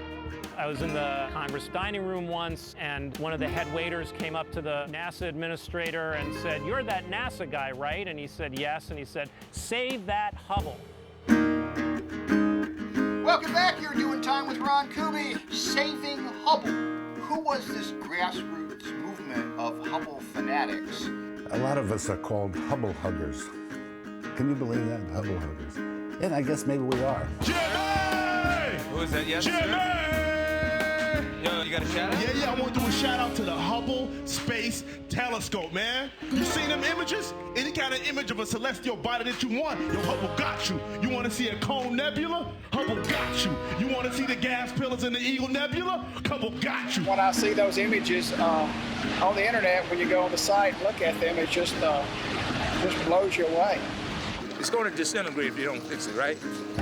I was in the Congress dining room once, and one of the head waiters came up to the NASA administrator and said, "You're that NASA guy, right?" And he said, "Yes." And he said, "Save that Hubble." Welcome back. You're doing time with Ron Kuby. Saving Hubble. Who was this grassroots movement of Hubble fanatics? A lot of us are called Hubble huggers. Can you believe that? Hubble huggers. And I guess maybe we are. Jimmy! Who is that? Yes, Jimmy! Yo, you got a shout out? Yeah, I want to do a shout out to the Hubble Space Telescope, man. You seen them images? Any kind of image of a celestial body that you want, yo, Hubble got you. You want to see a Cone Nebula? Hubble got you. You want to see the gas pillars in the Eagle Nebula? Hubble got you. When I see those images on the internet, when you go on the site and look at them, it just blows you away. It's going to disintegrate if you don't fix it, right?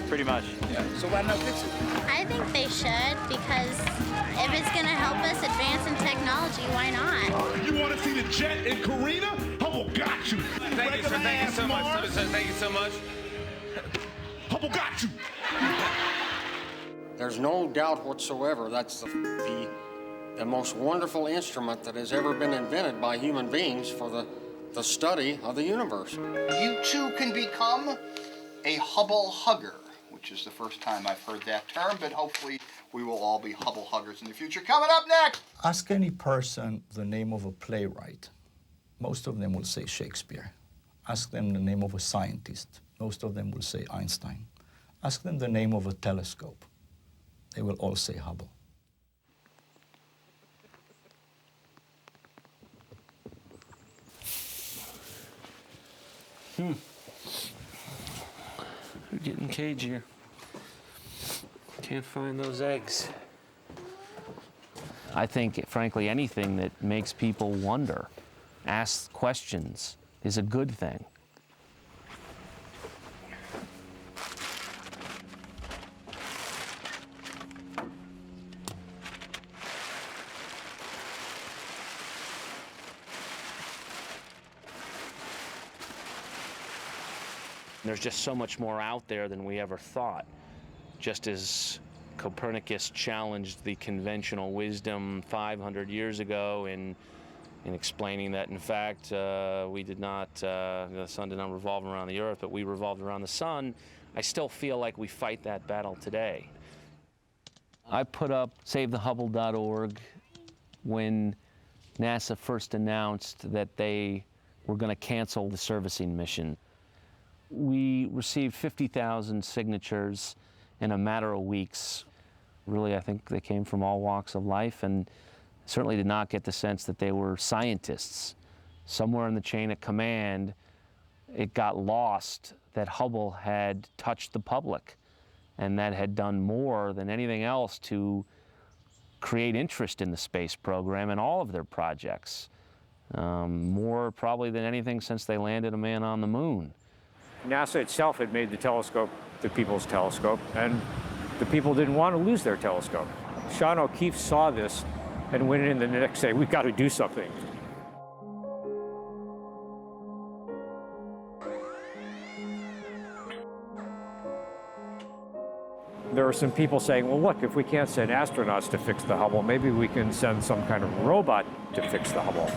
Pretty much. Yeah. So why not fix it? I think they should, because if it's going to help us advance in technology, why not? You want to see the jet in Carina? Hubble got you. Thank you, sir. Thank you so much, sir. Thank you so much. Hubble got you. There's no doubt whatsoever that's the most wonderful instrument that has ever been invented by human beings for the study of the universe. You too can become a Hubble hugger, which is the first time I've heard that term, but hopefully we will all be Hubble huggers in the future. Coming up next! Ask any person the name of a playwright. Most of them will say Shakespeare. Ask them the name of a scientist. Most of them will say Einstein. Ask them the name of a telescope. They will all say Hubble. We're getting cagier. Can't find those eggs. I think, frankly, anything that makes people wonder, ask questions, is a good thing. there's just so much more out there than we ever thought. Just as Copernicus challenged the conventional wisdom 500 years ago in explaining that, in fact, we did not, the sun did not revolve around the Earth, but we revolved around the sun, I still feel like we fight that battle today. I put up SaveTheHubble.org when NASA first announced that they were going to cancel the servicing mission. We received 50,000 signatures in a matter of weeks. Really, I think they came from all walks of life, and certainly did not get the sense that they were scientists. Somewhere in the chain of command, it got lost that Hubble had touched the public, and that had done more than anything else to create interest in the space program and all of their projects. More probably than anything since they landed a man on the moon. NASA itself had made the telescope the people's telescope, and the people didn't want to lose their telescope. Sean O'Keefe saw this and went in the next day, we've got to do something. There are some people saying, well, look, if we can't send astronauts to fix the Hubble, maybe we can send some kind of robot to fix the Hubble.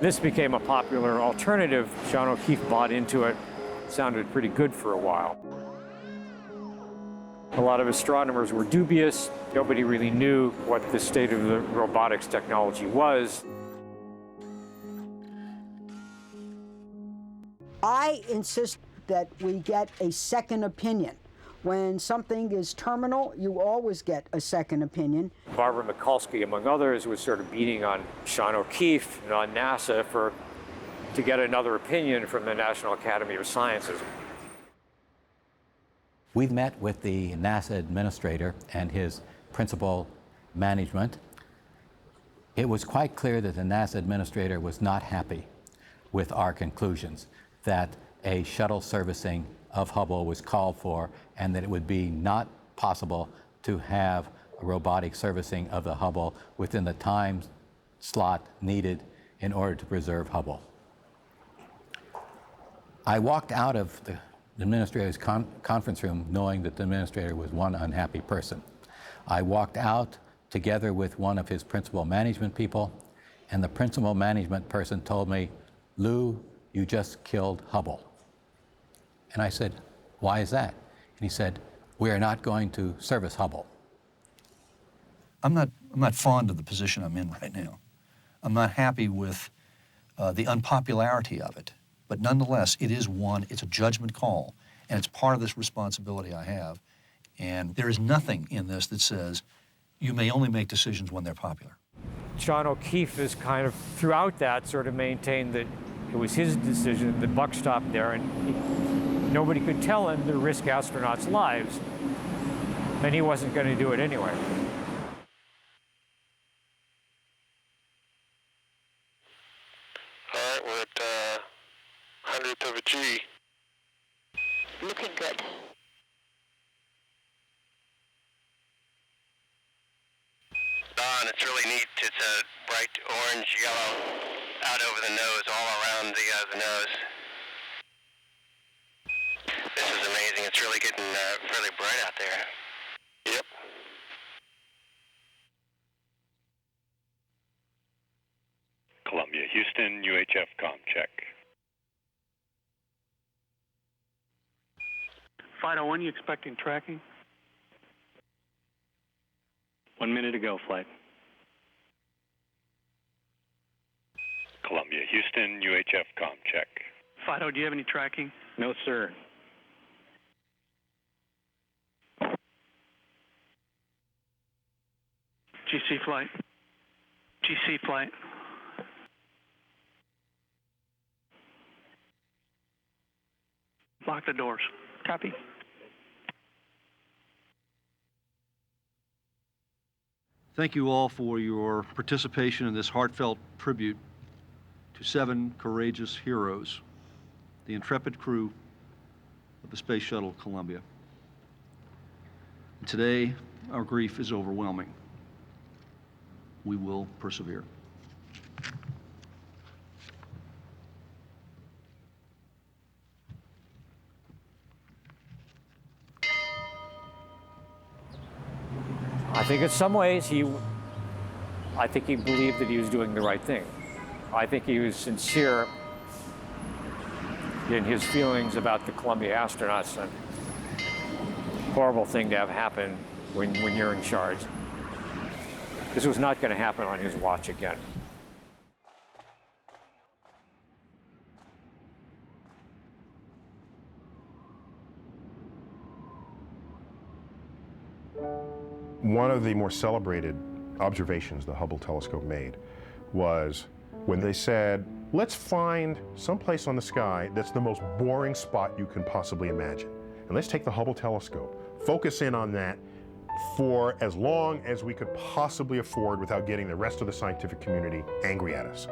This became a popular alternative. Sean O'Keefe bought into it. It sounded pretty good for a while. A lot of astronomers were dubious. Nobody really knew what the state of the robotics technology was. I insist that we get a second opinion. When something is terminal, you always get a second opinion. Barbara Mikulski, among others, was sort of beating on Sean O'Keefe and on NASA to get another opinion from the National Academy of Sciences. We've met with the NASA administrator and his principal management. It was quite clear that the NASA administrator was not happy with our conclusions, that a shuttle servicing of Hubble was called for, and that it would be not possible to have a robotic servicing of the Hubble within the time slot needed in order to preserve Hubble. I walked out of the administrator's conference room knowing that the administrator was one unhappy person. I walked out together with one of his principal management people, and the principal management person told me, "Lou, you just killed Hubble." And I said, "Why is that?" And he said, "We are not going to service Hubble." I'm not fond of the position I'm in right now. I'm not happy with the unpopularity of it. But nonetheless, it's a judgment call, and it's part of this responsibility I have. And there is nothing in this that says you may only make decisions when they're popular. Sean O'Keefe is kind of, throughout that, sort of maintained that it was his decision, the buck stopped there, and nobody could tell him to risk astronauts' lives, and he wasn't going to do it anyway. All right, we're at 100th of a G. Looking good. Don, it's really neat. It's a bright orange yellow out over the nose, all around the nose. This is amazing. It's really getting really bright out there. Yep. Columbia, Houston, UHF comm check. Fido, when are you expecting tracking? 1 minute ago, flight. Columbia, Houston, UHF comm check. Fido, do you have any tracking? No, sir. GC flight. GC flight. Lock the doors. Copy. Thank you all for your participation in this heartfelt tribute to 7 courageous heroes, the intrepid crew of the Space Shuttle Columbia. And today, our grief is overwhelming. we will persevere. I think in some ways I think he believed that he was doing the right thing. I think he was sincere in his feelings about the Columbia astronauts. And horrible thing to have happen when you're in charge. This was not going to happen on his watch again. One of the more celebrated observations the Hubble telescope made was when they said, let's find someplace on the sky that's the most boring spot you can possibly imagine. And let's take the Hubble telescope, focus in on that for as long as we could possibly afford without getting the rest of the scientific community angry at us.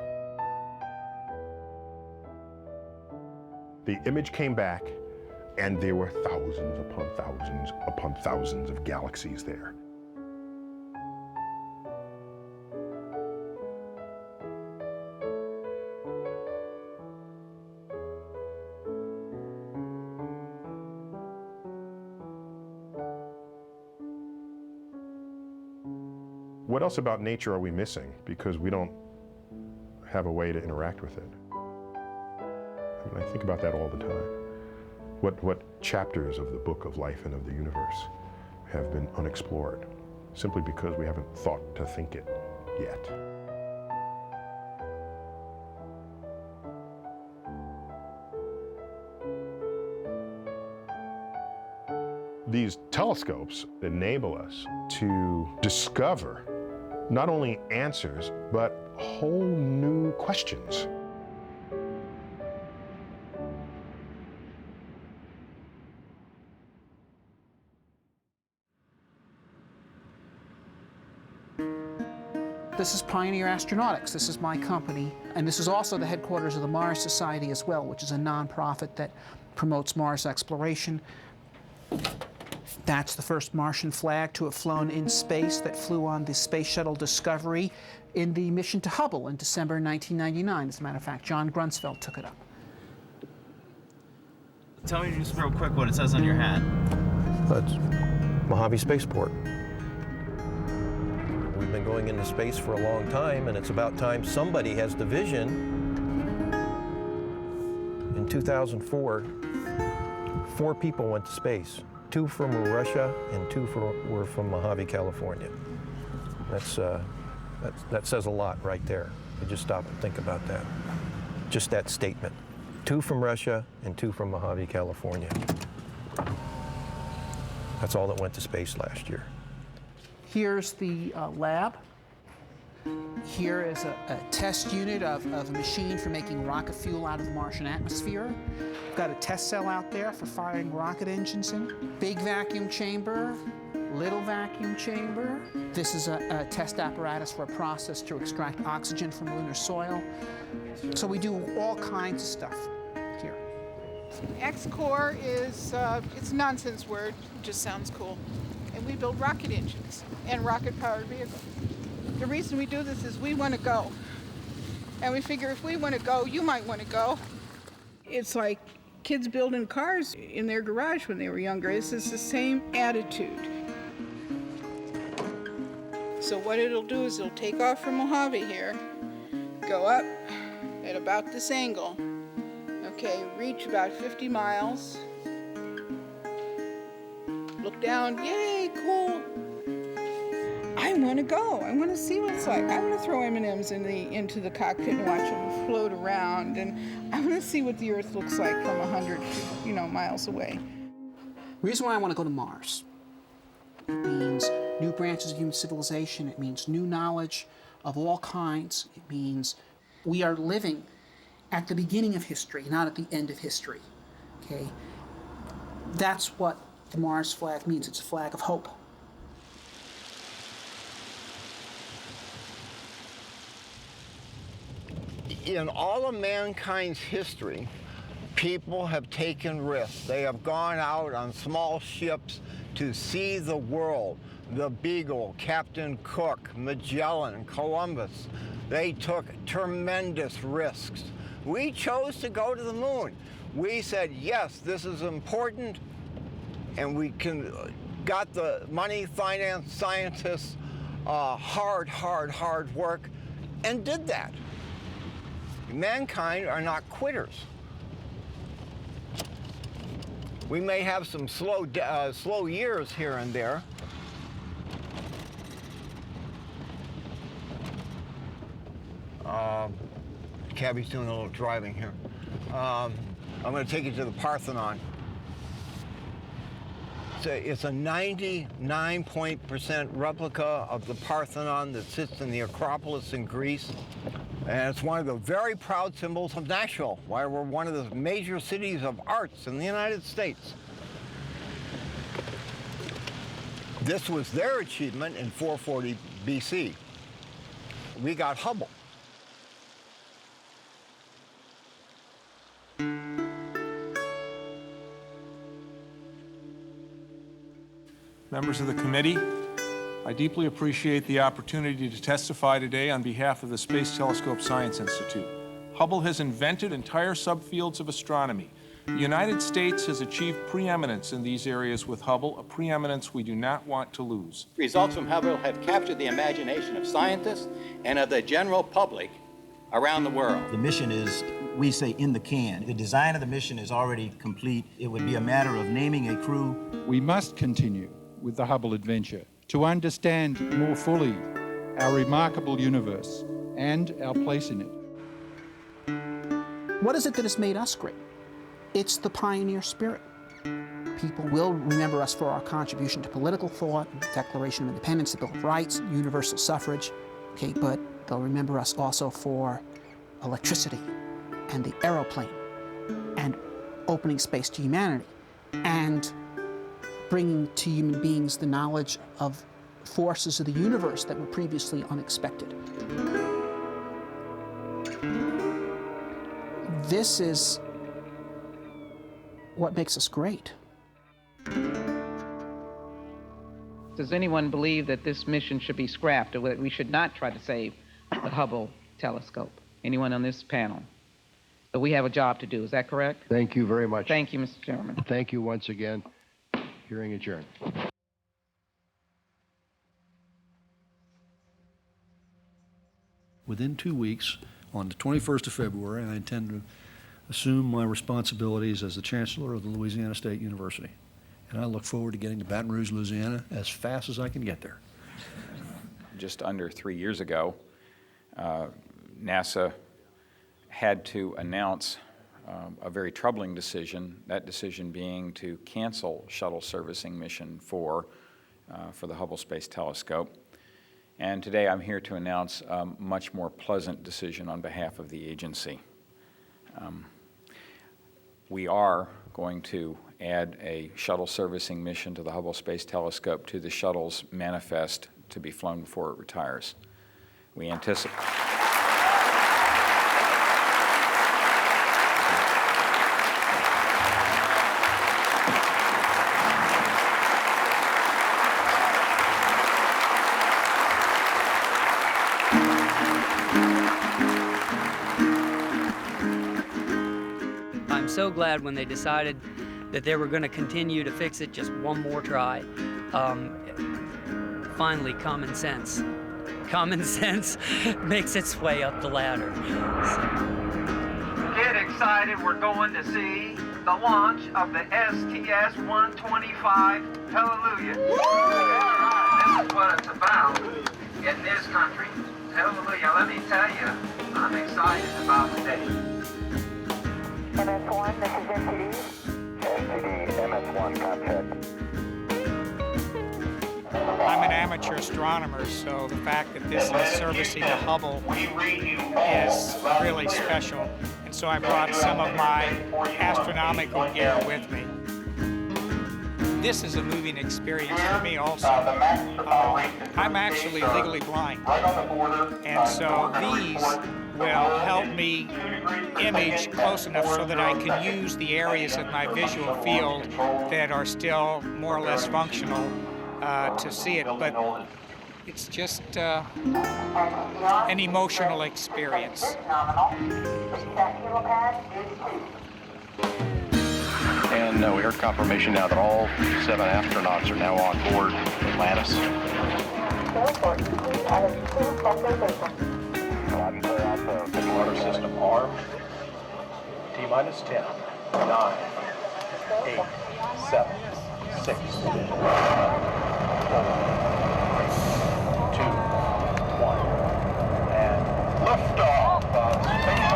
The image came back, and there were thousands upon thousands upon thousands of galaxies there. What else about nature are we missing because we don't have a way to interact with it? I mean, I think about that all the time. What chapters of the book of life and of the universe have been unexplored simply because we haven't thought to think it yet? These telescopes enable us to discover not only answers, but whole new questions. This is Pioneer Astronautics. This is my company. And this is also the headquarters of the Mars Society as well, which is a nonprofit that promotes Mars exploration. That's the first Martian flag to have flown in space that flew on the Space Shuttle Discovery in the mission to Hubble in December 1999. As a matter of fact, John Grunsfeld took it up. Tell me just real quick what it says on your hat. That's Mojave Spaceport. We've been going into space for a long time, and it's about time somebody has the vision. In 2004, 4 people went to space. 2 from Russia and 2 were from Mojave, California. That says a lot right there. You just stop and think about that. Just that statement. 2 from Russia and 2 from Mojave, California. That's all that went to space last year. Here's the lab. Here is a test unit of a machine for making rocket fuel out of the Martian atmosphere. We've got a test cell out there for firing rocket engines in. Big vacuum chamber, little vacuum chamber. This is a test apparatus for a process to extract oxygen from lunar soil. So we do all kinds of stuff here. X-Core is, it's a nonsense word, it just sounds cool. And we build rocket engines and rocket-powered vehicles. The reason we do this is we want to go. And we figure if we want to go, you might want to go. It's like kids building cars in their garage when they were younger. This is the same attitude. So what it'll do is it'll take off from Mojave here, go up at about this angle, okay, reach about 50 miles, look down, yay, cool. I want to go. I want to see what it's like. I want to throw M&Ms into the cockpit and watch them float around. And I want to see what the Earth looks like from 100 miles away. The reason why I want to go to Mars, it means new branches of human civilization. It means new knowledge of all kinds. It means we are living at the beginning of history, not at the end of history. Okay? That's what the Mars flag means. It's a flag of hope. In all of mankind's history, people have taken risks. They have gone out on small ships to see the world. the Beagle, Captain Cook, Magellan, Columbus, they took tremendous risks. We chose to go to the moon. We said, yes, this is important, and we got the money, finance, scientists, hard work, and did that. Mankind are not quitters. We may have some slow years here and there. Cabby's doing a little driving here. I'm going to take you to the Parthenon. It's a 99% replica of the Parthenon that sits in the Acropolis in Greece. And it's one of the very proud symbols of Nashville, why we're one of the major cities of arts in the United States. This was their achievement in 440 BC. We got Hubble. Members of the committee, I deeply appreciate the opportunity to testify today on behalf of the Space Telescope Science Institute. Hubble has invented entire subfields of astronomy. The United States has achieved preeminence in these areas with Hubble, a preeminence we do not want to lose. Results from Hubble have captured the imagination of scientists and of the general public around the world. The mission is, we say, in the can. The design of the mission is already complete. It would be a matter of naming a crew. We must continue with the Hubble adventure to understand more fully our remarkable universe and our place in it. What is it that has made us great? It's the pioneer spirit. People will remember us for our contribution to political thought, Declaration of Independence, the Bill of Rights, universal suffrage, okay, but they'll remember us also for electricity and the aeroplane and opening space to humanity and bringing to human beings the knowledge of forces of the universe that were previously unexpected. This is what makes us great. Does anyone believe that this mission should be scrapped or that we should not try to save the Hubble telescope? Anyone on this panel? But we have a job to do, is that correct? Thank you very much. Thank you, Mr. Chairman. Thank you once again. Hearing adjourned. Within 2 weeks, on the 21st of February, I intend to assume my responsibilities as the Chancellor of the Louisiana State University. And I look forward to getting to Baton Rouge, Louisiana as fast as I can get there. Just under 3 years ago, NASA had to announce a very troubling decision, that decision being to cancel shuttle servicing mission for the Hubble Space Telescope. And today I'm here to announce a much more pleasant decision on behalf of the agency. We are going to add a shuttle servicing mission to the Hubble Space Telescope to the shuttle's manifest to be flown before it retires. We anticipate... I'm so glad when they decided that they were going to continue to fix it just one more try. Finally, common sense makes its way up the ladder. Get excited, we're going to see the launch of the STS-125. Hallelujah. This is what it's about in this country. Hallelujah. Let me tell you, I'm excited about the day. MS-1, this is STD. STD, MS-1, contact. I'm an amateur astronomer, so the fact that this is servicing the Hubble is really special. And so I brought some of my astronomical gear with me. This is a moving experience for me also. I'm actually legally blind, and so these will help me image close enough so that I can use the areas of my visual field that are still more or less functional to see it, but it's just an emotional experience. And we heard confirmation now that all 7 astronauts are now on board Atlantis. Water system armed. T-minus 10, 9, 8, 7, 6, 5, 4, 3, 2, 1, and liftoff of Space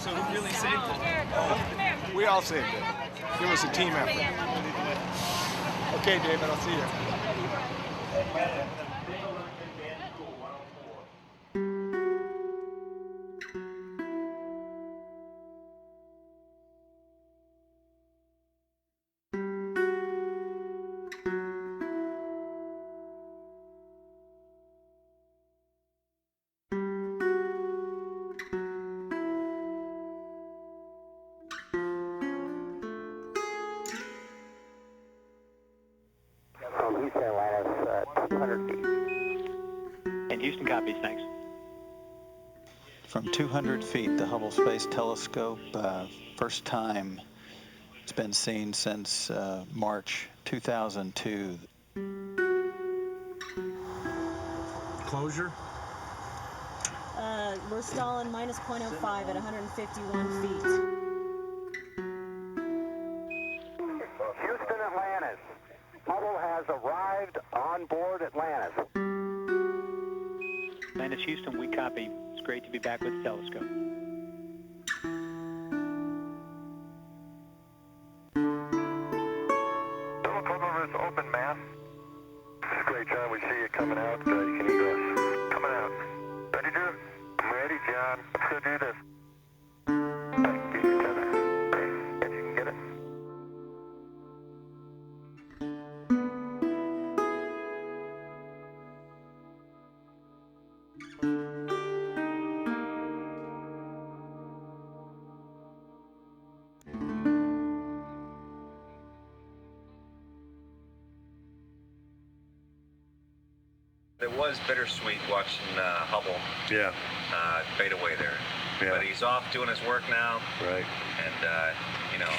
So who really saved it? We all saved it. It was a team effort. Okay, David, I'll see you. From Houston, Atlantis, 200 feet. And Houston copies, thanks. From 200 feet, the Hubble Space Telescope, first time it's been seen since March 2002. Closure? We're stalling minus 0.05 at 151 feet. Houston, Atlantis. Hubble has arrived on board Atlantis. Atlantis, Houston, we copy. It's great to be back with the telescope. Telescope is open, ma'am. Great, John. We see you coming out. You can egress. Coming out. Ready, Drew? I'm ready, John. Let's go do this. Get each other. If you can get it. It was bittersweet watching Hubble fade away there. Yeah. But he's off doing his work now. Right. And, you know,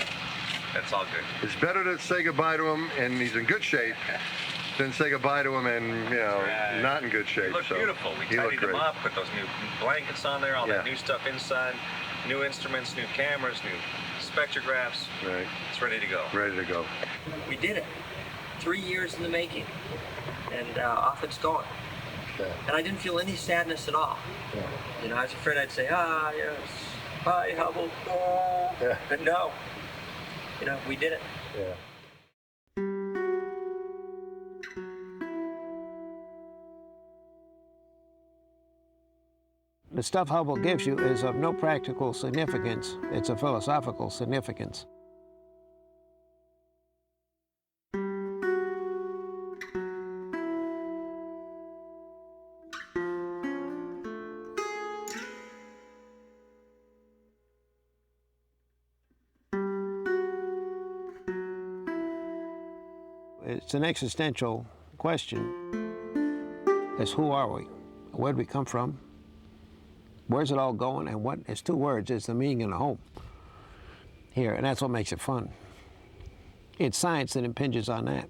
that's all good. It's better to say goodbye to him and he's in good shape than say goodbye to him and, you know, not in good shape. He looked beautiful. We tidied him up, put those new blankets on there, all that new stuff inside, new instruments, new cameras, new spectrographs. Right. It's ready to go. Ready to go. We did it. 3 years in the making. And off it's gone. Okay. And I didn't feel any sadness at all. Yeah. You know, I was afraid I'd say, yes, bye, Hubble. Yeah. But no, you know, we did it. Yeah. The stuff Hubble gives you is of no practical significance. It's a philosophical significance. It's an existential question. It's who are we? Where did we come from? Where's it all going? And what? It's 2 words. It's the meaning and the home here, and that's what makes it fun. It's science that impinges on that.